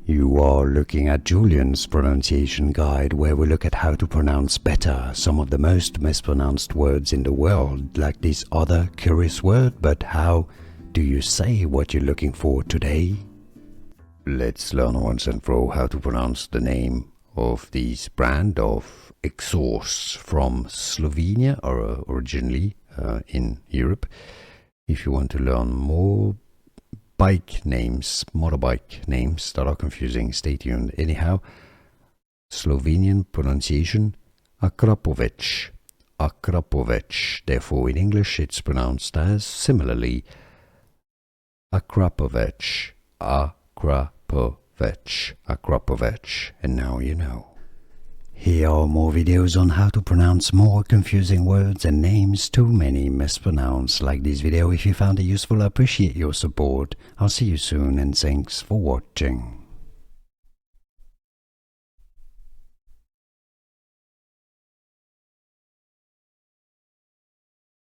You are looking at Julian's pronunciation guide, where we look at how to pronounce better some of the most mispronounced words in the world, like this other curious word. But how do you say what you're looking for today? Let's learn once and for all how to pronounce the name of this brand of exhaust from Slovenia, or originally in Europe. If you want to learn more bike names, motorbike names that are confusing, stay tuned. Anyhow, Slovenian pronunciation, Akrapovič. Akrapovič. Therefore, in English, it's pronounced as similarly Akrapovič. Akrapovič. Akrapovič. And now you know. Here are more videos on how to pronounce more confusing words and names too many mispronounced. Like this video if you found it useful. I appreciate your support. I'll see you soon and thanks for watching.